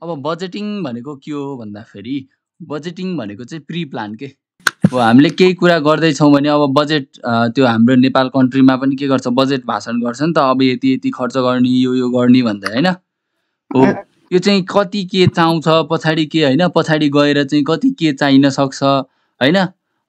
अब बजेटिङ भनेको के हो भन्दाखेरि बजेटिङ भनेको चाहिँ प्री प्लान के। अब हामीले केही कुरा गर्दैछौँ भने अब बजेट त्यो हाम्रो नेपाल कन्ट्रीमा पनि के गर्छ बजेट भाषण गर्छ नि त। अब यति यति खर्च गर्ने यो गर्ने भन्दै होइन हो। यो चाहिँ कति के चाउँछ पछाडि के होइन पछाडि गएर चाहिँ कति के चाहिन सक्छ होइन।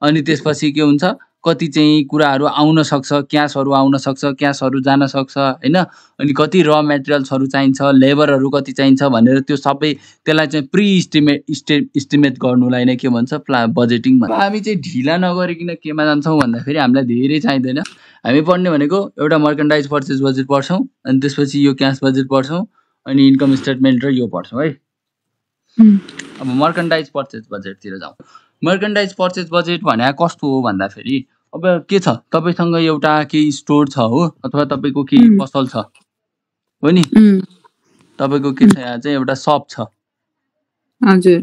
अनि त्यसपछि के हुन्छ कति चाहिँ कुराहरू आउन सक्छ क्यासहरू आउन सक्छ क्यासहरू जान सक्छ होइन। अनि कति र मेटेरियल्सहरू चाहिन्छ लेबरहरू कति चाहिन्छ भनेर त्यो सबै त्यसलाई चाहिँ प्री इस्टिमेट गर्नुलाई नै के भन्छ बजेटिङ भन्छ। हामी चाहिँ ढिला नगरिकन केमा जान्छौँ भन्दाखेरि हामीलाई धेरै चाहिँदैन। हामी पढ्ने भनेको एउटा मर्केन्डाइज पर्चेज बजेट पढ्छौँ अनि त्यसपछि यो क्यास बजेट पढ्छौँ अनि इन्कम स्टेटमेन्ट र यो पढ्छौँ है। अब मर्केन्डाइज पर्चेज बजेटतिर जाउँ। मर्केन्डाइज पर्चेज बजेट भने कस्तो हो भन्दाखेरि अब के छ तपाईँसँग एउटा केही स्टोर छ हो अथवा तपाईँको केही पसल छ हो नि। तपाईँको के छ यहाँ चाहिँ एउटा सप छ हजुर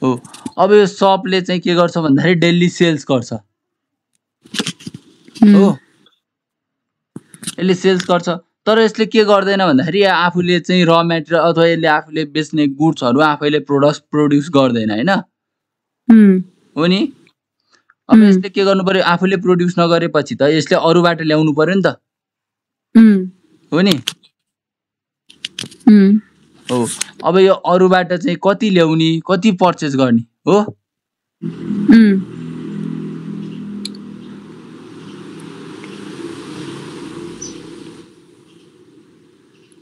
हो। अब यो सपले चाहिँ के गर्छ भन्दाखेरि डेली सेल्स गर्छ हो। यसले सेल्स गर्छ तर यसले के गर्दैन भन्दाखेरि आफूले चाहिँ र मेटेरियल अथवा यसले आफूले बेच्ने गुड्सहरू आफैले प्रोड्युस गर्दैन होइन हो नि। अब यसले के गर्नु पर्यो आफूले प्रोड्युस नगरेपछि त यसले अरूबाट ल्याउनु पर्यो नि त हो नि हो। अब यो अरूबाट चाहिँ कति ल्याउने कति पर्चेज गर्ने हो।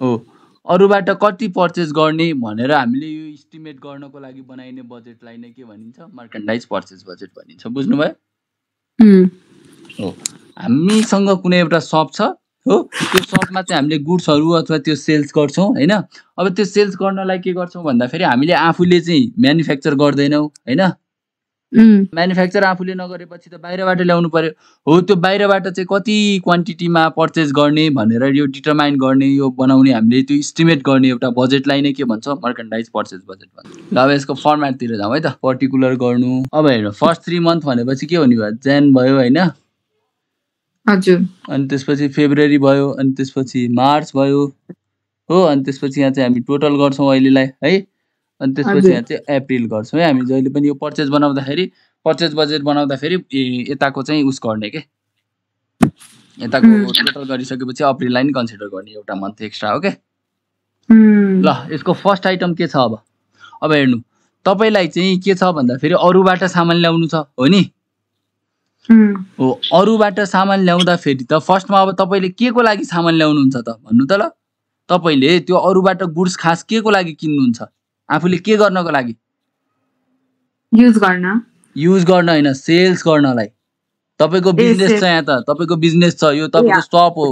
हो अरूबाट कति पर्चेज गर्ने भनेर हामीले यो इस्टिमेट गर्नको लागि बनाइने बजेटलाई नै के भनिन्छ मर्केन्डाइज पर्चेज बजेट भनिन्छ। बुझ्नुभयो हो। हामीसँग कुनै एउटा सप छ हो त्यो सपमा चाहिँ हामीले गुड्सहरू अथवा त्यो सेल्स गर्छौँ होइन। अब त्यो सेल्स गर्नलाई के गर्छौँ भन्दाखेरि हामीले आफूले चाहिँ म्यानुफ्याक्चर गर्दैनौँ होइन। म्यानुफ्याक्चर आफूले नगरेपछि त बाहिरबाट ल्याउनु पर्यो हो। त्यो बाहिरबाट चाहिँ कति क्वान्टिटीमा पर्चेज गर्ने भनेर यो डिटरमाइन गर्ने यो बनाउने हामीले त्यो इस्टिमेट गर्ने एउटा बजेटलाई नै के भन्छ मर्केन्डाइज पर्चेज बजेट भन्छ। ल अब यसको फर्मेटतिर जाउँ है त। पर्टिकुलर गर्नु अब हेर्नु फर्स्ट 3 मन्थ भनेपछि के हुने भयो जेन भयो होइन हजुर अनि त्यसपछि फेब्रुअरी भयो अनि त्यसपछि मार्च भयो हो। अनि त्यसपछि यहाँ चाहिँ हामी टोटल गर्छौँ अहिलेलाई है। अनि त्यसपछि यहाँ चाहिँ अप्रिल गर्छौँ है। हामी जहिले पनि यो पर्चेज बनाउँदाखेरि पर्चेज बजेट बनाउँदाखेरि यताको चाहिँ उस गर्ने के यताको टोटल गरिसकेपछि अप्रिललाई नि कन्सिडर गर्ने एउटा मन्थ एक्स्ट्रा हो के। ल यसको फर्स्ट आइटम के छ अब हेर्नु तपाईँलाई चाहिँ के छ भन्दाखेरि अरूबाट सामान ल्याउनु छ हो नि हो। अरूबाट सामान ल्याउँदाखेरि त फर्स्टमा अब तपाईँले के को लागि सामान ल्याउनुहुन्छ त भन्नु त ल। तपाईँले त्यो अरूबाट गुड्स खास के को लागि किन्नुहुन्छ आफूले के गर्नको लागि युज गर्न होइन सेल्स गर्नलाई। तपाईँको बिजनेस छ यहाँ त तपाईँको बिजनेस छ यो तपाईँको सप हो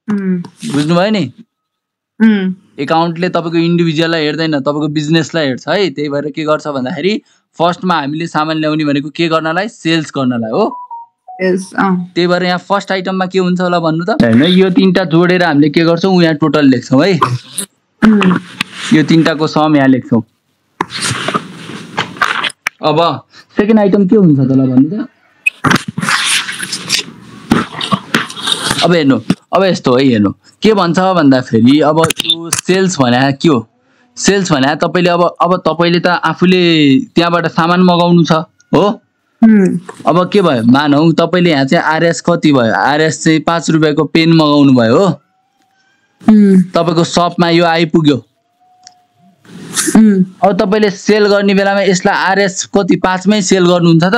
बुझ्नुभयो नि। एकाउन्टले तपाईँको इन्डिभिजुअललाई हेर्दैन तपाईँको बिजनेसलाई हेर्छ है। त्यही भएर के गर्छ भन्दाखेरि फर्स्टमा हामीले सामान ल्याउने भनेको के गर्नलाई सेल्स गर्नलाई हो। त्यही भएर यहाँ फर्स्ट आइटममा के हुन्छ होला भन्नु त होइन। यो तीनटा जोडेर हामीले के गर्छौँ यहाँ टोटल लेख्छौँ है। यो तीनटाको सम यहाँ लेख्छौँ। अब सेकेन्ड आइटम के हुन्छ त ल भन्नु त। अब हेर्नु अब यस्तो है हेर्नु के भन्छ भन्दाखेरि अब त्यो सेल्स भने के हो। सेल्स भने तपाईँले अब तपाईँले त आफूले त्यहाँबाट सामान मगाउनु छ हो। अब के भयो मानौ तपाईँले यहाँ चाहिँ आरएस कति भयो आरएस चाहिँ 5 रुपियाँको पेन मगाउनु भयो हो। तपाईँको सपमा यो आइपुग्यो। अब तपाईँले सेल गर्ने बेलामा यसलाई आरएस कति 5 मै सेल गर्नुहुन्छ त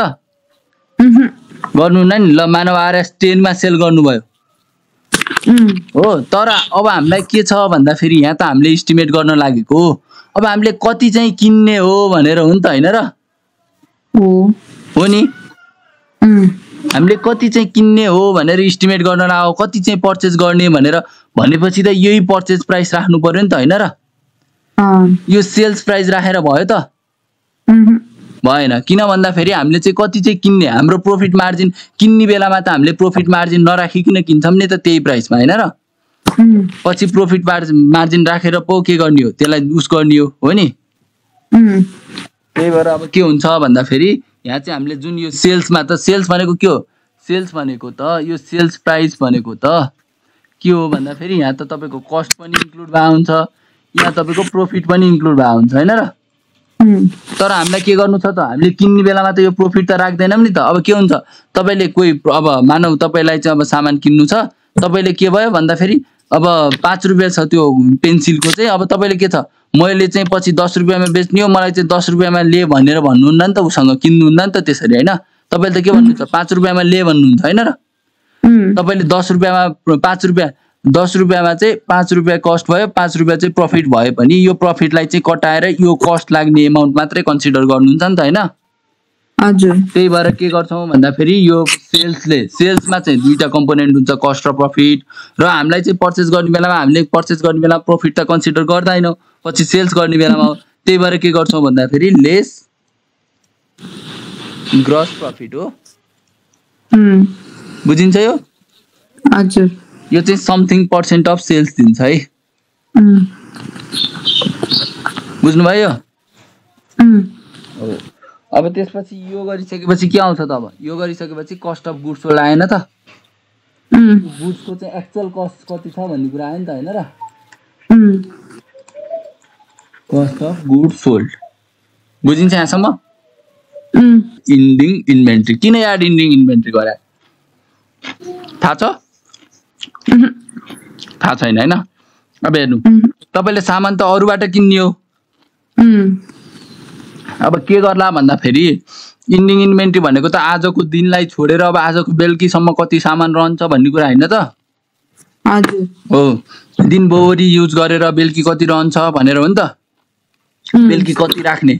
गर्नुहुन्न नि। ल मानव आरएस 10 मा सेल गर्नुभयो हो। तर अब हामीलाई के छ भन्दाखेरि यहाँ त हामीले इस्टिमेट गर्न लागेको अब हामीले कति चाहिँ किन्ने हो भनेर हो नि त होइन र हो नि। हामीले कति चाहिँ किन्ने हो भनेर इस्टिमेट गर्न लाग्यो कति चाहिँ पर्चेज गर्ने भनेर भनेपछि त यही पर्चेज प्राइस राख्नु पर्यो नि त होइन र। यो सेल्स प्राइस राखेर भयो त भएन। किन भन्दाखेरि हामीले चाहिँ कति चाहिँ किन्ने हाम्रो प्रॉफिट मार्जिन किन्ने बेलामा त हामीले प्रॉफिट मार्जिन नराखिकन किन्छौँ नि त त्यही प्राइसमा हैन र। पछि प्रॉफिट मार्जिन राखेर पो के गर्ने हो त्यसलाई उस गर्ने हो नि। त्यही भएर अब के हुन्छ भन्दाखेरि यहाँ चाहिँ हामीले जुन यो सेल्समा त सेल्स भनेको के हो सेल्स भनेको त यो सेल्स प्राइस भनेको त के हो भन्दाखेरि यहाँ त तपाईको कस्ट पनि इन्क्लुड भए हुन्छ यहाँ तपाईको प्रॉफिट पनि इन्क्लुड भएको हुन्छ हैन र तर हामीलाई के गर्नु छ त हामीले किन्ने बेलामा त यो प्रॉफिट त राख्दैनौं नि त अब के हुन्छ तपाईले कोही अब मानौ तपाईलाई चाहिँ अब सामान किन्नु छ तपाईले के भयो भन्दा फेरि अब 5 रुपैयाँ छ त्यो पेन्सिलको चाहिँ अब तपाईले के छ मैले चाहिँ पछि 10 रुपैयाँमा बेच्ने हो मलाई चाहिँ 10 रुपैयाँमा ले भनेर भन्नुहुन्न नि त उसँग किन्नुहुन्न नि त त्यसरी हैन तपाईले त के भन्नुहुन्छ 5 रुपैयाँमा ले भन्नुहुन्छ हैन र तपाईले 10 रुपैयाँमा 5 रुपैयाँ 10 रुपैयाँमा चाहिँ 5 रुपैयाँ कस्ट भयो 5 रुपैयाँ चाहिँ प्रॉफिट भयो पनि यो प्रॉफिटलाई चाहिँ कटाएर यो कस्ट लाग्ने अमाउन्ट मात्रै कन्सिडर गर्नुहुन्छ नि त हैन हजुर त्यही भएर के गर्छौं भन्दा फेरि यो सेल्समा चाहिँ दुईटा कम्पोनेन्ट हुन्छ कस्ट र प्रॉफिट र हामीलाई चाहिँ पर्चेज गर्ने बेलामा हामीले पर्चेज गर्ने बेलामा प्रॉफिट त कन्सिडर गर्दैनौं पछि सेल्स गर्ने बेलामा त्यही भएर के गर्छौं भन्दा फेरि लेस ग्रस प्रॉफिट हो बुझिन्छ यो हजुर यो चाहिँ समथिङ % अफ सेल्स दिन्छ है बुझ्नु भयो हो अब त्यसपछि यो गरिसकेपछि के आउँछ त अब यो गरिसकेपछि कस्ट अफ गुड्स सोल्ड आएन त गुड्स को चाहिँ एक्चुअल कस्ट कति छ भन्ने कुरा आयो नि त हैन र कस्ट अफ गुड्स सोल्ड बुझिन्छ यहाँसम्म इन्डिङ इन्भेन्ट्री किन याड इन्डिङ इन्भेन्ट्री गरे थाहा छ थाहा छैन हैन अब हेर्नु तपाईले सामान त अरूबाट किन्ने हो अब के गर्ला भन्दा फेरि इन्डिङ इन्भेन्ट्री भनेको त आजको दिनलाई छोडेर अब आजको बेलुकीसम्म कति सामान रहन्छ भन्ने कुरा हैन त हजुर हो दिनभरि युज गरेर बेलुकी कति रहन्छ भनेर हो नि त बेलुकी कति राख्ने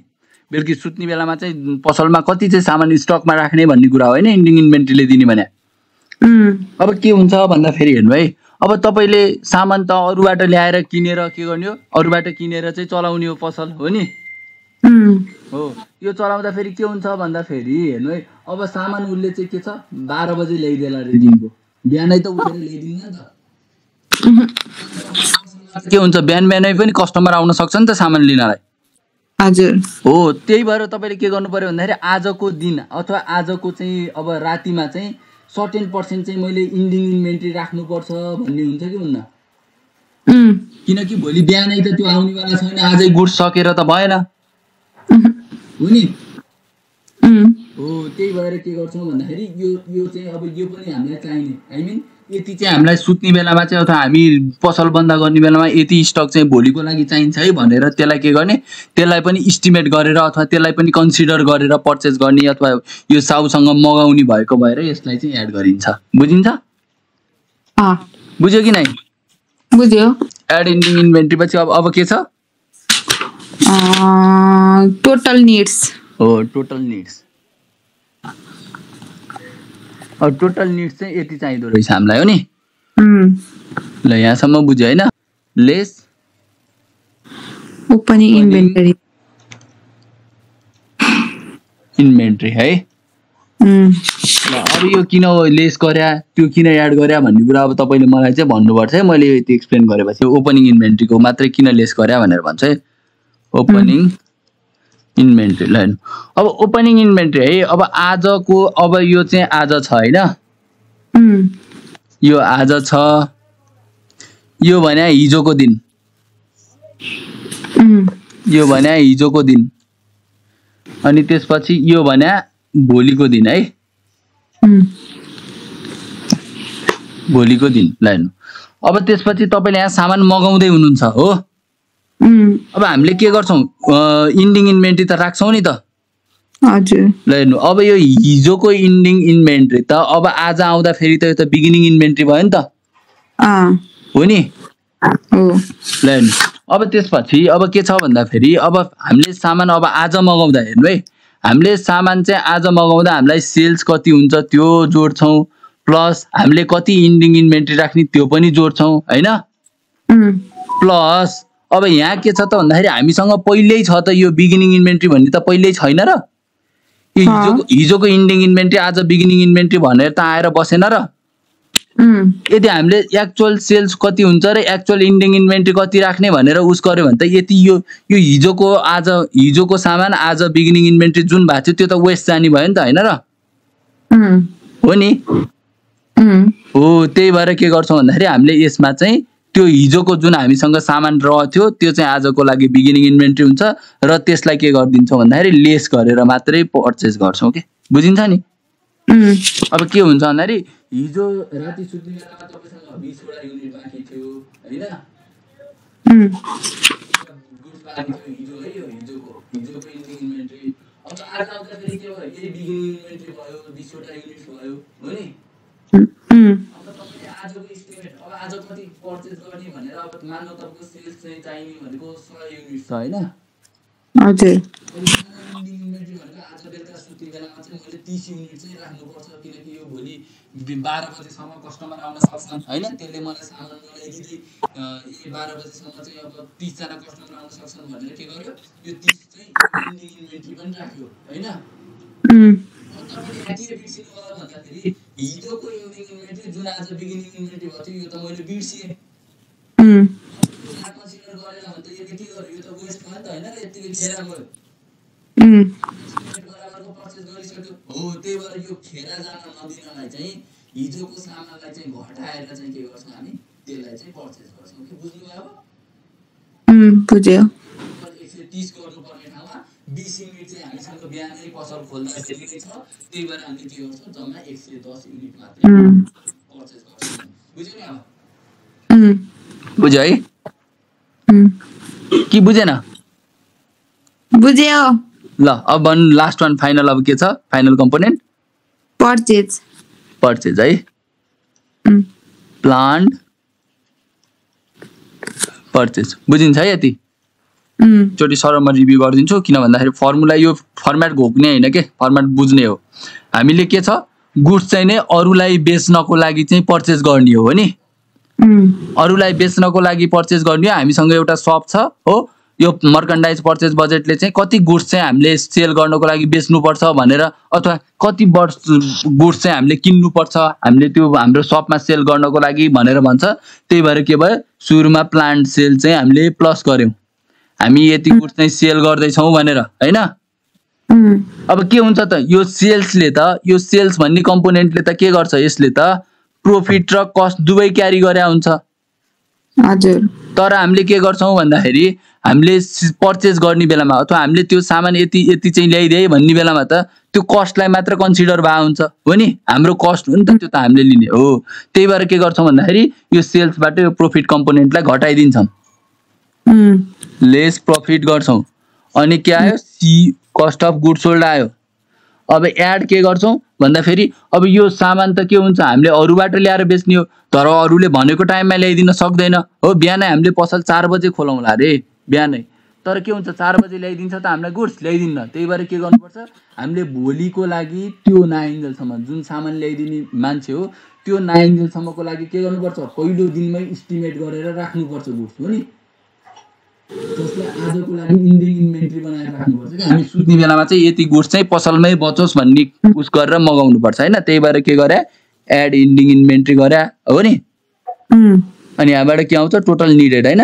बेलुकी सुत्ने बेलामा चाहिँ पसलमा कति चाहिँ सामान स्टकमा राख्ने भन्ने कुरा हो हैन इन्डिङ इन्भेन्ट्रीले दिने भने अब के हुन्छ भन्दा फेरि हेर्नु है अब तपाईले सामान त अरूबाट ल्याएर किनेर के गर्ने हो अरूबाट किनेर चाहिँ चलाउने हो पसल हो नि हो यो चलाउँदा फेरि के हुन्छ भन्दा फेरि हेर्नु है अब सामान उले चाहिँ के छ 12 बजे ल्याइदेला रे दिनको बिहानै त उठेर ल्याइदिन्न त के हुन्छ बिहानै पनि कस्टमर आउन सक्छ नि त सामान लिनलाई हजुर हो त्यही भएर तपाईले के गर्नु पर्यो भन्दाखेरि आजको दिन अथवा आजको चाहिँ अब रातिमा चाहिँ सर्टेन % चाहिँ मैले इन्डिङ इन्भेन्ट्री राख्नु पर्छ भन्ने हुन्छ कि हुन्न किनकि भोलि बिहानै त त्यो आउनेवाला छैन आजै गुड्स सकेर त भएन हो नि हो त्यही भएर के गर्छौं भन्दाखेरि यो चाहिँ अब यो पनि हामीलाई चाहिने आई मिन यति चाहिँ हामीलाई सुत्ने बेलामा चाहिँ अथवा हामी पसल बन्द गर्ने बेलामा यति स्टक चाहिँ भोलिको लागि चाहिन्छ है भनेर त्यसलाई के गर्ने त्यसलाई पनि एस्टिमेट गरेर अथवा त्यसलाई पनि कन्सिडर गरेर पर्चेज गर्ने अथवा यो साउसँग मगाउने भएको भएर यसलाई चाहिँ एड गरिन्छ बुझिन्छ बुझ्यो कि नै बुझ्यो एड इन्डिङ इन्भेन्ट्री पछि अब के छ टोटल नीड्स हो टोटल नीड्स अब टोटल नीड्स चाहिँ यति चाहिँदो रहेछ हामीलाई हो नि ल यहाँसम्म बुझ्यो हैन लेस ओपनिङ इन्भेन्टरी इन्भेन्ट्री है ल अब यो किन लेस गर्या त्यो किन एड गर्या भन्ने कुरा अब तपाईले मलाई चाहिँ भन्नुपर्छ है मैले यति एक्सप्लेन गरेपछि ओपनिङ इन्भेन्ट्रीको मात्रै किन लेस गर्या भनेर भन्छ है ओपनिङ इन्भेन्ट्री ल अब ओपनिङ इन्भेन्ट्री है अब आजको अब यो चाहिँ आज छ हैन यो आज छ यो भने हिजोको दिन यो भने हिजोको दिन अनि त्यसपछि यो भने भोलिको दिन है भोलिको दिन ल अब त्यसपछि तपाईले यहाँ सामान मगाउँदै हुनुहुन्छ हो अब हामीले के गर्छौं इन्डिङ इन्भेन्ट्री त राख्छौं नि त हजुर ल हेर्नु अब यो हिजोको इन्डिङ इन्भेन्ट्री त अब आज आउँदा फेरि त यो त बिगिनिङ इन्भेन्ट्री भयो नि त हो नि हो ल हेर्नु अब त्यसपछि अब के छ भन्दा फेरि अब हामीले सामान अब आज मगाउँदा हेर्नु है हामीले सामान चाहिँ आज मगाउँदा हामीलाई सेल्स कति हुन्छ त्यो जोड्छौं प्लस हामीले कति इन्डिङ इन्भेन्ट्री राख्ने त्यो पनि जोड्छौं हैन प्लस अब यहाँ के छ त भन्दाखेरि हामीसँग पहिल्यै छ त यो बिगिनिङ इन्भेन्ट्री भन्ने त पहिल्यै छैन र हिजोको इन्डिङ इन्भेन्ट्री आज बिगिनिङ इन्भेन्ट्री भनेर त आएर बसेन र यदि हामीले एक्चुअल सेल्स कति हुन्छ र एक्चुअल इन्डिङ इन्भेन्ट्री कति राख्ने भनेर उस गर्यो भने त यति यो हिजोको सामान आज बिगिनिङ इन्भेन्ट्री जुन भएको थियो त्यो त वेस्ट जाने भयो नि त हैन र हो नि हो त्यही भएर के गर्छौं भन्दाखेरि हामीले यसमा चाहिँ त्यो हिजोको जुन हामीसँग सामान रह्यो त्यो चाहिँ आजको लागि बिगिनिङ इन्भेन्ट्री हुन्छ र त्यसलाई के गरिदिन्छौँ भन्दाखेरि लेस गरेर मात्रै पर्चेस गर्छौँ के बुझिन्छ नि अब के हुन्छ भन्दाखेरि हिजो राति सुत्ने बेलामा तपाईसँग 20 वटा युनिट बाँकी थियो हैन गुड्स बाँकी थियो हिजो है यो हिजोको इन्भेन्ट्री अब आज आउँदाखेरि के भयो यही बिगिनिङ इन्भेन्ट्री भयो 20 वटा युनिट भयो हो नि अब तपाईले आजको एस्टिमेट अब आज कति पर्चेस गर्ने भनेर अब मान्नु तपाईको सेल्स चाहिँ चाहिने भनेको 100 युनिट छ हैन हजुर इन्भेन्ट्री भनेको आज बेलुका सुत्ने बेलामा चाहिँ मैले 30 युनिट चाहिँ राख्नुपर्छ किनकि यो भोलि 12 बजेसम्म कस्टमर आउन सक्छन् हैन त्यसले मलाई सामान ल्याइदिँदै 12 बजेसम्म चाहिँ अब 30 जना कस्टमर आउन सक्छन् भनेर के गर्यो यो 30 चाहिँ इन्डिङ इन्भेन्ट्री पनि राख्यो हैन तपाईले यति बिर्सिनु होला भन्दाखेरि हिजोको इन्डिङ इन्भेन्ट्री जुन आज बिगिनिङ इन्भेन्ट्री भयो यो त मैले बिर्सिए कन्सिडर गरेन भने त यसले के गर्यो यो त वेस्ट भयो नि त हैन यतिकै खेरा गयो बराबरको पर्चेस गरिसक्यो हो त्यही भएर यो खेरा जान नदिनलाई चाहिँ हिजोको सामानलाई चाहिँ घटाएर चाहिँ के गर्छौं हामी त्यसलाई चाहिँ पर्चेस गर्छौं के बुझ्नुभयो अब बुझ्यो 130 गर्नुपर्ने ठाउँमा 20 युनिट चाहिँ हामीसँग बिहानै पसल खोल्दाखेरि नै छ त्यही भएर हामीले के गर्छौं जम्मा 110 युनिट मात्रै पर्चेस गर्छौं बुझ्यो नि अब बुझ्यो है कि बुझेन बुझ्यो ल अब लास्ट वान फाइनल अब के छ फाइनल कम्पोनेन्ट पर्चेज है प्लान्ड पर्चेज बुझिन्छ है यति चोटी सरममा रिभ्यू गरिदिन्छु किन भन्दाखेरि फर्मुला यो फर्म्याट घोक्ने हैन के फर्म्याट बुझ्ने हो हामीले के छ गुड्स चाहिँ नै अरूलाई बेच्नको लागि चाहिँ पर्चेज गर्ने हो नि अरूलाई बेच्नको लागि पर्चेज गर्ने हो हामीसँग एउटा शप छ हो यो मर्कन्डाइज पर्चेज बजेटले चाहिँ कति गुड्स चाहिँ हामीले सेल गर्नको लागि बेच्नु पर्छ भनेर अथवा कति गुड्स चाहिँ हामीले किन्नु पर्छ हामीले त्यो हाम्रो शपमा सेल गर्नको लागि भनेर भन्छ त्यही भएर के भयो सुरुमा प्लान्ट सेल चाहिँ हामीले प्लस गर्यौं हामी यति गुड्स चाहिँ सेल गर्दै छौं भनेर हैन अब के हुन्छ त यो सेल्स भन्ने कम्पोनेन्टले त के गर्छ यसले त प्रॉफिट र कस्ट दुवै क्यारी गरे हुन्छ हजुर तर हामीले के गर्छौं भन्दाखेरि हामीले पर्चेज गर्ने बेलामा अथवा हामीले त्यो सामान यति चाहिँ ल्याइदिए भन्ने बेलामा त त्यो कस्टलाई मात्र कन्सिडर भा हुन्छ हो नि हाम्रो कस्ट हो नि त त्यो त हामीले लिने हो त्यही भएर के गर्छौं भन्दाखेरि यो सेल्सबाट यो प्रॉफिट कम्पोनेन्टलाई घटाइदिन्छौं लेस प्रॉफिट गर्छौं अनि के आयो C cost of goods sold आयो अब एड के गर्छौं भन्दा फेरि अब यो सामान त के हुन्छ हामीले अरूबाट ल्याएर बेच्ने हो तर अरूले भनेको टाइममा ल्याइदिन सक्दैन हो बिहानै हामीले पसल 4 बजे खोलौँला रे बिहानै तर के हुन्छ 4 बजे ल्याइदिन्छ त हामीलाई गुड्स ल्याइदिन्न त्यही भएर के गर्नुपर्छ हामीले भोलिको लागि त्यो नआइन्जेलसम्म जुन सामान ल्याइदिने मान्छे हो त्यो नआइन्जेलसम्मको लागि के गर्नुपर्छ पहिलो दिनमै एस्टिमेट गरेर राख्नुपर्छ गुड्स हो नि त्यसलाई आजको लागि इन्डिङ इन्भेन्ट्री बनाएर राख्नुपर्छ के हामी सुत्ने बेलामा चाहिँ यति गुड्स चाहिँ पसलमै बचोस् भन्ने उस गरेर मगाउनु पर्छ हैन त्यही भएर के गरे एड इन्डिङ इन्भेन्ट्री गरे हो नि अनि यहाँबाट के आउँछ टोटल निडेड हैन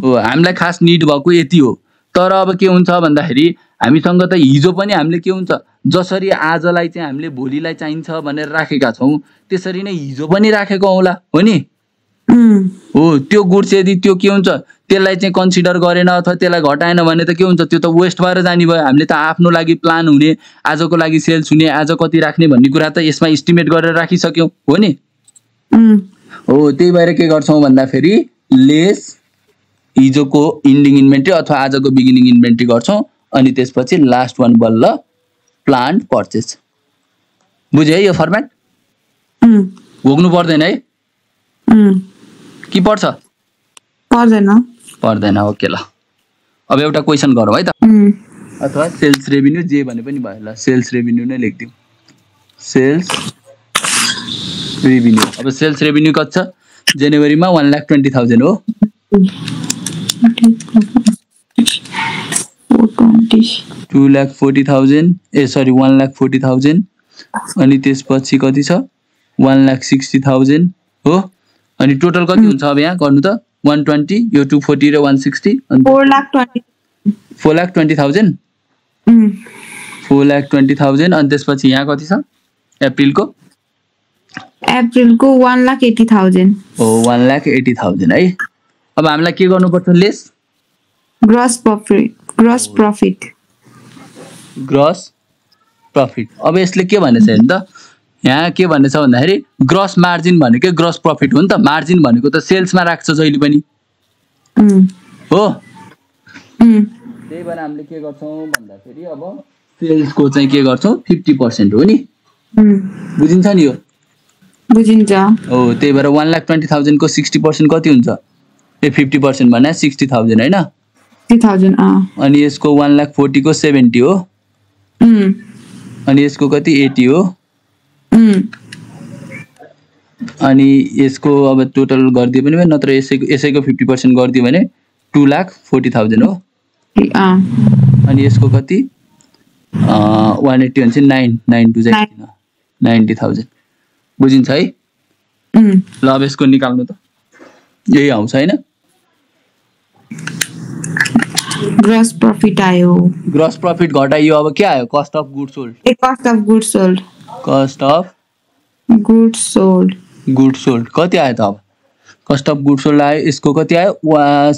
हो हामीलाई खास निड भएको यति हो तर अब के हुन्छ भन्दाखेरि हामीसँग त हिजो पनि हामीले के हुन्छ जसरी आजलाई चाहिँ हामीले भोलिलाई चाहिन्छ भनेर राखेका छौं त्यसरी नै हिजो पनि राखेको होला हो नि हो त्यो गुड्स यदि त्यो के हुन्छ त्यसलाई चाहिँ कन्सिडर गरेन अथवा त्यसलाई घटाएन भने त के हुन्छ त्यो त वेस्ट भएर जानी भयो हामीले त आफ्नो लागि प्लान हुने आजको लागि सेल्स हुने आज कति राख्ने भन्ने कुरा त यसमा एस्टिमेट गरेर राखिसक्यौ हो नि हो त्यही भएर के गर्छौं भन्दा फेरि लेस हिजोको इन्डिङ इन्भेन्ट्री अथवा आजको बिगिनिङ इन्भेन्ट्री गर्छौं अनि त्यसपछि लास्ट वान बल्ल प्लान्ट पर्चेज बुझ्यो है यो फर्म्याट भोग्नु पर्दैन है कि पर्छ पर्दैन ओके ल अब एउटा क्वेशन गरौँ है त अथवा सेल्स रेभिन्यू जे भने पनि भयो ल सेल्स रेभिन्यू नै लेख्दियौ सेल्स रेभिन्यू अब सेल्स रेभिन्यू कति छ जनवरीमा 1,20,000 हो 2,40,000 ए सरी 1,40,000 अनि त्यसपछि कति छ 1,60,000 हो अनि टोटल कति हुन्छ अब यहाँ गर्नु त 120 यो 240 र 160 अनि 4,20,000 4,20,000 अनि त्यसपछि यहाँ कति छ अप्रिलको अप्रिलको 1,80,000 हो 1,80,000 है। अब हामीलाई के गर्नुपर्छ lace gross profit gross profit. अब यसले के भनेछ हेर्नु त, यहाँ के भनेछ भन्दाखेरि ग्रस मार्जिन भनेको ग्रस प्रफिट हो नि त। मार्जिन भनेको त सेल्समा राख्छ जहिले पनि हो। त्यही भएर हामीले के गर्छौँ भन्दाखेरि अब सेल्सको चाहिँ के गर्छौँ 50% हो नि। बुझिन्छ नि यो? बुझिन्छ। हो त्यही भएर 1,20,000 को 60% कति हुन्छ? 50% भने 60,000 हैन? 60,000 अनि यसको 1,40,000 को 70 हो। अनि यसको कति 80 हो। अनि यसको अब टोटल गरिदियो भने नत्र यसैको 50% गरिदियो भने 2,40,000 हो। अनि यसको कति 180 हुन्छ 9 चाहिँ 90,000। बुझिन्छ है? ल अब यसको निकाल्नु त, यही आउँछ हैन? ग्रस प्रॉफिट आयो। ग्रस प्रॉफिट घटाइयो अब के आयो? Cost of goods sold. Cost of goods sold. Cost of goods sold. Goods sold कति आयो त? अब कस्ट अफ गुड्स सोल्ड आयो, यसको कति आयो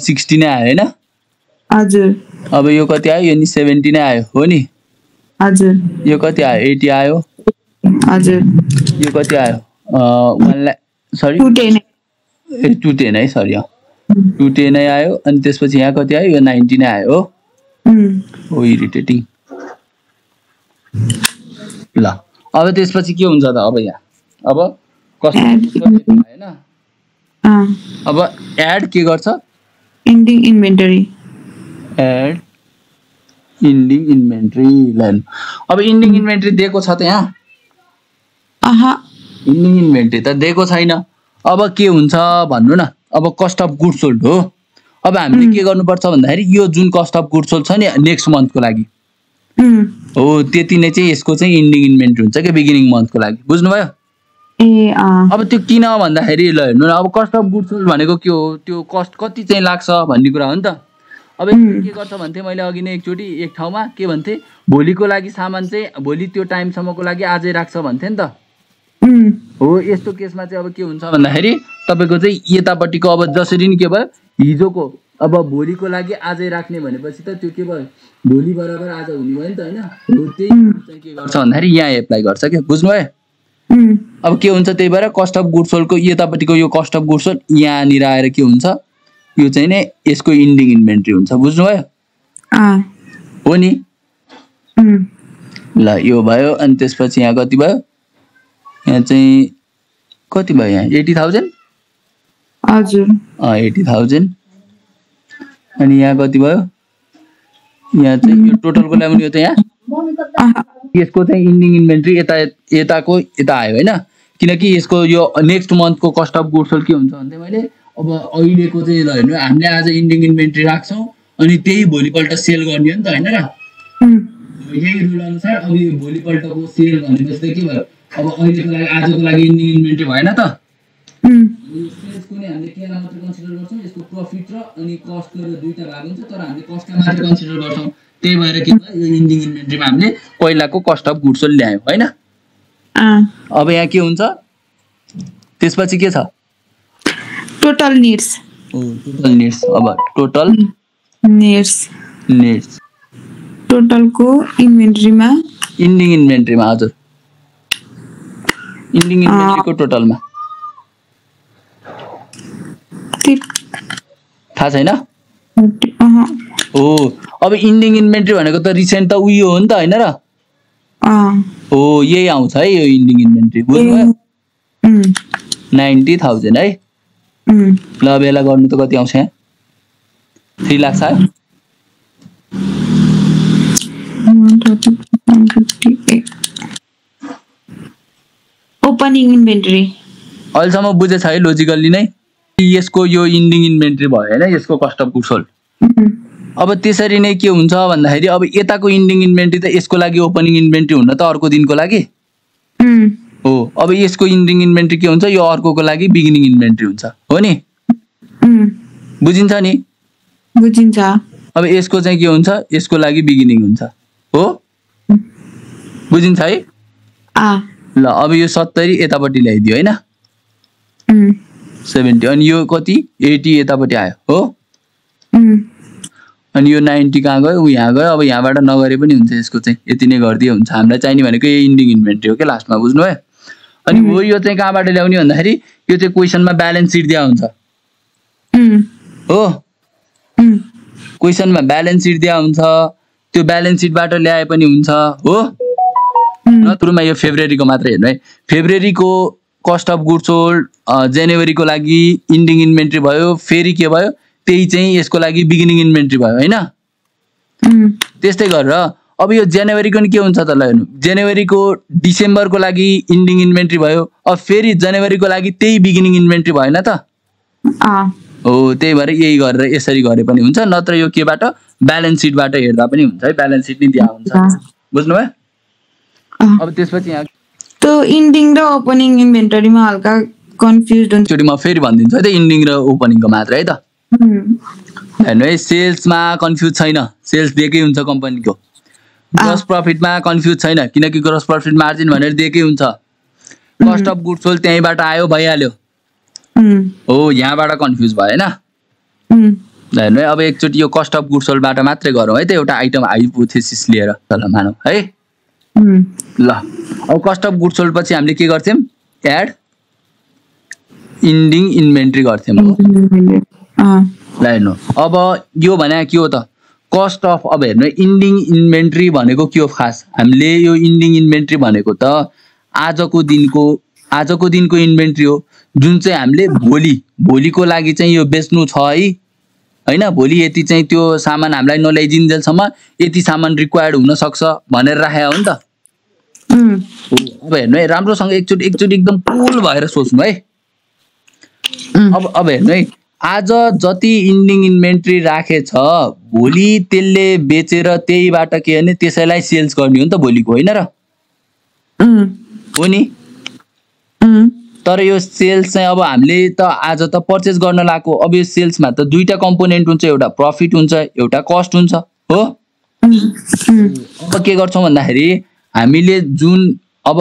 60 नै आयो हैन? हजुर। अब यो कति आयो? यो नि 70 नै आयो हो नि? हजुर। यो कति आयो? 80 आयो। हजुर। यो कति आयो? 1 लाख सरी 210 है सरी 210 नै आयो। अनि त्यसपछि यहाँ कति आयो? यो 90 नै आयो हो। इरिटेटिङ। ल अब त्यसपछि के हुन्छ त? अब यहाँ अब कस्ट हैन? अब एड के गर्छ? Ending inventory. Add ending inventory line. अब इन्डिङ इन्भेन्टरी दिएको छ त यहाँ? इन्डिङ इन्भेन्टरी त दिएको छैन। अब के हुन्छ भन्नु न? अब कस्ट अफ गुड्स सोल्ड हो। अब हामीले के गर्नुपर्छ भन्दाखेरि यो जुन कस्ट अफ गुड्स सोल्ड छ नि नेक्स्ट मन्थको लागि हो, त्यति नै चाहिँ यसको चाहिँ इन्डिङ इन्भेन्टरी हुन्छ के बिगिनिङ मन्थको लागि। बुझ्नुभयो? अब त्यो किन भन्दाखेरि ल हेर्नु न, अब कस्ट अफ गुड्स सोल्ड भनेको के हो? त्यो कस्ट कति चाहिँ लाग्छ भन्ने कुरा हो नि त। अब के गर्छ भन्थे मैले अघि नै एकचोटि एक ठाउँमा के भन्थे, भोलिको लागि सामान चाहिँ भोलि त्यो टाइमसम्मको लागि आजै राख्छ भन्थे नि त हो। यस्तो केसमा चाहिँ अब के हुन्छ भन्दाखेरि तपाईको चाहिँ यतापट्टिको अब जसरी नि के भयो हिजोको अब भोलिको लागि आजै राख्ने भनेपछि त त्यो के भयो भोलि बराबर आज हुने भयो नि त हैन? हो त्यही चाहिँ के गर्छ भन्दाखेरि यहाँ एप्लाई गर्छ के। बुझ्नुभयो? अब के हुन्छ त्यही भएर कस्ट अफ गुड्स सोल्डको यतापट्टिको यो कस्ट अफ गुड्स सोल्ड यहाँनिर आएर के हुन्छ यो चाहिँ नै यसको इन्डिङ इन्भेन्टरी हुन्छ। बुझ्नुभयो? हो नि? ल यो भयो। अनि त्यसपछि यहाँ कति भयो? यहाँ चाहिँ कति भयो? यहाँ 80,000। हजुर 80,000। अनि यहाँ कति भयो? यहाँ चाहिँ यो टोटलको लागि यो त यहाँ यसको चाहिँ इन्डिङ इन्भेन्टरी यताको यता आयो हैन? किनकि यसको यो नेक्स्ट मन्थको कस्ट अफ गुड्स सोल्ड के हुन्छ भन्थे मैले अब अहिलेको चाहिँ ल हेर्नु हामीले आज इन्डिङ इन्भेन्टरी राख्छौँ अनि त्यही भोलिपल्ट सेल गर्ने हो नि त हैन र? यही रुल अनुसार अब यो भोलिपल्टको सेल भनेपछि त के भयो अब अहिलेको लागि आजको लागि इन्डिङ इन्भेन्टरी भएन त? सेल्सको नै हामीले केलाई मात्र कन्सिडर गर्छौँ, यसको प्रफिट र अनि कस्टको र दुईटा भाग हुन्छ तर हामीले कस्टलाई मात्र कन्सिडर गर्छौँ। त्यही भएर के भयो यो इन्डिङ इन्भेन्टरीमा हामीले पहिलाको कस्ट अफ गुड्स सोल्ड ल्यायौँ हैन? अब यहाँ के हुन्छ त्यसपछि के छ? Total needs. Total needs. अब टोटल नीड्स टोटलको इन्भेन्टरीमा इन्डिङ इन्भेन्टरीमा हजुर इन्डिङ इन्भेन्टरीको टोटलमा थाहा छैन? हो अब इन्डिङ इन्भेन्टरी भनेको त रिसेन्ट त उयो हो नि त हैन र? हो यही आउँछ है यो इन्डिङ इन्भेन्टरी। बुझ्नुभयो? 90,000 है। ल अब यसलाई गर्नु त कति आउँछ यहाँ? 3 लाख आयो। ओपनिङ इन्भेन्टरी अहिलेसम्म बुझेछ है लोजिकल्ली नै? यसको यो इन्डिङ इन्भेन्टरी भयो हैन? यसको कस्ट अफ गुड्स सोल्ड। अब त्यसरी नै के हुन्छ भन्दाखेरि अब यताको इन्डिङ इन्भेन्टरी त यसको लागि ओपनिङ इन्भेन्टरी हुन त अर्को दिनको लागि हो। अब यसको इन्डिङ इन्भेन्टरी के हुन्छ यो अर्कोको लागि बिगिनिङ इन्भेन्टरी हुन्छ हो नि? बुझिन्छ नि? बुझिन्छ। अब यसको चाहिँ के हुन्छ यसको लागि बिगिनिङ हुन्छ हो। बुझिन्छ है? ल अब यो 70 यतापट्टि ल्याइदियो हैन? उम्, 70 अनि यो कति 80 यतापट्टि आयो हो उम्, अनि यो 90 कहाँ गयो उ यहाँ गयो अब यहाँबाट नगरे पनि हुन्छ यसको चाहिँ यति नै गरिदिए हुन्छ हामीलाई चाहिने भनेको यो इन्डिङ इन्भेन्ट्री हो के लास्टमा बुझ्नुभयो अनि हो यो चाहिँ कहाँबाट ल्याउने भन्दाखेरि यो चाहिँ क्वेसनमा ब्यालेन्स सिट दिया हुन्छ उम्, हो उम्, क्वेसनमा ब्यालेन्स सिट दिया हुन्छ त्यो ब्यालेन्स सिटबाट ल्याए पनि हुन्छ हो नतुरुमा यो फेब्रुअरीको मात्र हेर्नु है फेब्रुअरीको कस्ट अफ गुड्स सोल्ड जनवरीको लागि इन्डिङ इन्भेन्ट्री भयो फेरि के भयो त्यही चाहिँ यसको लागि बिगिनिङ इन्भेन्ट्री भयो हैन उम्, त्यस्तै गरेर अब यो जनवरीको नि के हुन्छ त ल हेर्नु जनवरीको डिसेम्बरको लागि इन्डिङ इन्भेन्ट्री भयो अब फेरि जनवरीको लागि त्यही बिगिनिङ इन्भेन्ट्री भएन त हो त्यही भएर यही गरेर यसरी गरे पनि हुन्छ नत्र यो केबाट ब्यालेन्स सिटबाट हेर्दा पनि हुन्छ है ब्यालेन्स सिट नि दिया हुन्छ बुझ्नुभयो अब त्यसपछि यहाँ त्यो इन्डिङ र ओपनिङ इन्भेन्टरीमा हल्का कन्फ्युज हुन्छ एकचोटि म फेरि भनिदिन्छु है त इन्डिङ र ओपनिङको मात्र है त हेर्नु है सेल्समा कन्फ्युज छैन सेल्स दिएकै हुन्छ कम्पनीको ग्रोस प्रफिटमा कन्फ्युज छैन किनकि ग्रोस प्रफिट मार्जिन भनेर दिएकै हुन्छ कस्ट अफ गुड्स सोल्ड त्यहीँबाट आयो भइहाल्यो हो यहाँबाट कन्फ्युज भएन हेर्नु है अब एकचोटि यो कस्ट अफ गुड्स सोल्डबाट मात्रै गरौँ है त एउटा आइटम हाइपोथेसिस लिएर ल मानौ है ल अब कस्ट अफ गुड्स सोल्ड पछि हामीले के गर्थ्यौँ एड इन्डिङ इन्भेन्ट्री गर्थ्यौँ ल हेर्नु अब यो भने के हो त कस्ट अफ अब हेर्नु इन्डिङ इन्भेन्ट्री भनेको के हो खास हामीले यो इन्डिङ इन्भेन्ट्री भनेको त आजको दिनको इन्भेन्ट्री हो जुन चाहिँ हामीले भोलिको लागि चाहिँ यो बेच्नु छ है हैन भोलि यति चाहिँ त्यो सामान हामीलाई नल्याइदिन्जेलसम्म यति सामान रिक्वायर्ड हुन सक्छ भनेर राखेको हो नि त अब हेर्नु है राम्रोसँग एकचोटि एकदम कुल भएर सोच्नु है अब हेर्नु है आज जति इन्डिङ इन्भेन्ट्री राखेछ भोलि त्यसले बेचेर त्यहीबाट के भने त्यसैलाई सेल्स गर्ने हो नि त भोलिको होइन र हो नि तर यो सेल्स चाहिँ अब हामीले त आज त पर्चेस गर्न लागेको अब यो सेल्समा त दुईटा कम्पोनेन्ट हुन्छ एउटा प्रफिट हुन्छ एउटा कस्ट हुन्छ हो अब के गर्छौँ भन्दाखेरि हामीले जुन अब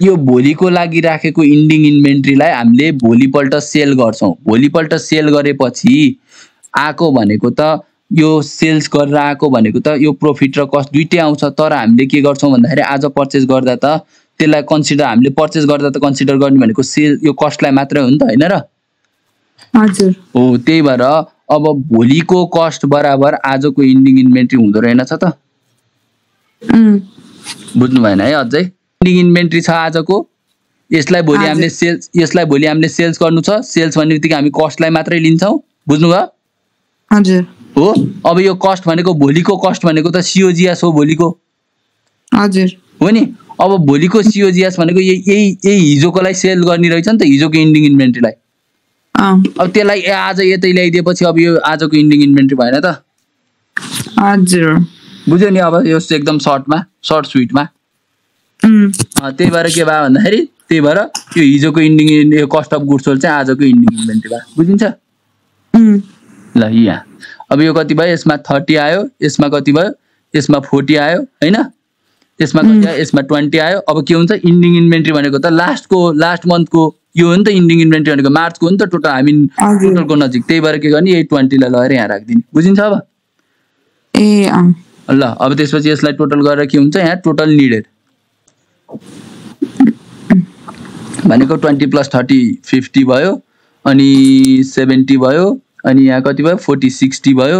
यो भोलिको लागि राखेको इन्डिङ इन्भेन्ट्रीलाई हामीले भोलिपल्ट सेल गर्छौँ भोलिपल्ट सेल गरेपछि आएको भनेको त यो सेल्स गरेर आएको भनेको त यो प्रफिट र कस्ट दुइटै आउँछ तर हामीले के गर्छौँ भन्दाखेरि आज पर्चेस गर्दा त त्यसलाई कन्सिडर हामीले पर्चेस गर्दा त कन्सिडर गर्ने भनेको सेल यो कस्टलाई मात्रै हो नि त हैन र हजुर हो त्यही भएर अब भोलिको कस्ट बराबर आजको इन्डिङ इन्भेन्ट्री हुँदो रहेनछ त बुझ्नु भएन है अझै इन्डिङ इन्भेन्ट्री छ आजको यसलाई भोलि हामीले सेल्स गर्नु छ सेल्स भन्ने बित्तिकै हामी कस्टलाई मात्रै लिन्छौँ बुझ्नुभयो हजुर हो अब यो कस्ट भनेको भोलिको कस्ट भनेको त सिओजिएस हो भोलिको हजुर हो नि अब भोलिको सिओजिएस भनेको यही हिजोकोलाई सेल गर्ने रहेछ नि त हिजोको इन्डिङ इन्भेन्ट्रीलाई अब त्यसलाई आज यतै ल्याइदिएपछि अब यो आजको इन्डिङ इन्भेन्ट्री भएन त हजुर बुझ्यो नि अब यो एकदम सर्ट स्विटमा त्यही भएर के भयो भन्दाखेरि त्यही भएर यो हिजोको ending cost of goods sold चाहिँ आजको इन्डिङ इन्भेन्ट्री भयो बुझिन्छ ल यहाँ अब यो कति भयो यसमा 30 आयो यसमा कति भयो यसमा 40 आयो हैन यसमा कति आयो यसमा 20 आयो अब के हुन्छ इन्डिङ इन्भेन्ट्री भनेको त लास्ट मन्थको यो हो नि त इन्डिङ इन्भेन्ट्री भनेको मार्चको हो नि त टोटल हामी टोटलको नजिक त्यही भएर के गर्ने यही 20 लाई लगेर यहाँ राखिदिने बुझिन्छ अब ल अब त्यसपछि यसलाई टोटल गरेर के हुन्छ यहाँ टोटल निडेड भनेको 20 + 30 50 भयो अनि 70 भयो अनि यहाँ कति भयो 40 60 भयो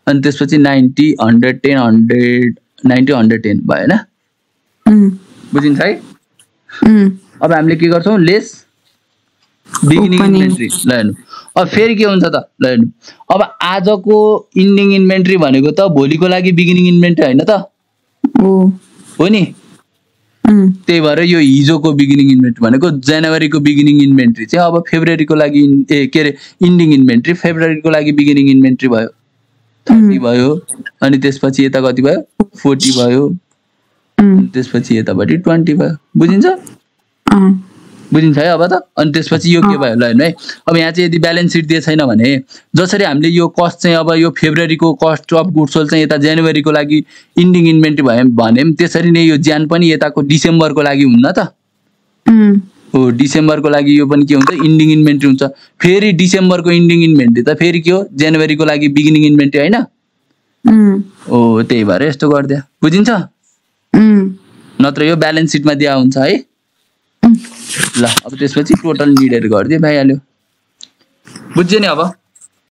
अनि त्यसपछि 90 110 90 110 भयो हैन बुझिन्छ है अब हामीले के गर्छौं लेस बिगिनिङ इन्भेन्ट्री ल हेर्नु अब फेरि के हुन्छ त ल हेर्नु अब आजको इन्डिङ इन्भेन्ट्री भनेको त भोलिको लागि बिगिनिङ इन्भेन्ट्री हैन त हो नि त्यही भएर यो हिजोको बिगिनिङ इन्भेन्ट्री भनेको जनवरीको बिगिनिङ इन्भेन्ट्री चाहिँ अब फेब्रुअरीको लागि के अरे इन्डिङ इन्भेन्ट्री फेब्रुअरीको लागि बिगिनिङ इन्भेन्ट्री भयो 30 भयो अनि त्यसपछि यता कति भयो 40 भयो त्यसपछि यतापट्टि 20 भयो बुझिन्छ बुझिन्छ है अब त अनि त्यसपछि यो के भयो ल हेर्नु है अब यहाँ चाहिँ यदि ब्यालेन्स सिट दिए छैन भने जसरी हामीले यो कस्ट चाहिँ अब यो फेब्रुअरीको कस्ट अफ गुड्स सोल्ड चाहिँ यता जनवरीको लागि इन्डिङ इन्भेन्ट्री भयो भने त्यसरी नै यो ज्यान पनि यताको डिसेम्बरको लागि हुन्न त हो डिसेम्बरको लागि यो पनि के हुन्छ इन्डिङ इन्भेन्ट्री हुन्छ फेरि डिसेम्बरको इन्डिङ इन्भेन्ट्री त फेरि के हो जनवरीको लागि बिगिनिङ इन्भेन्ट्री हैन ओ त्यही भएर यस्तो गर्दिया बुझिन्छ नत्र यो ब्यालेन्स सिटमा दिया हुन्छ है ल अब त्यसपछि टोटल निडहरु गर्दिए भइहाल्यो बुझ्यो नि अब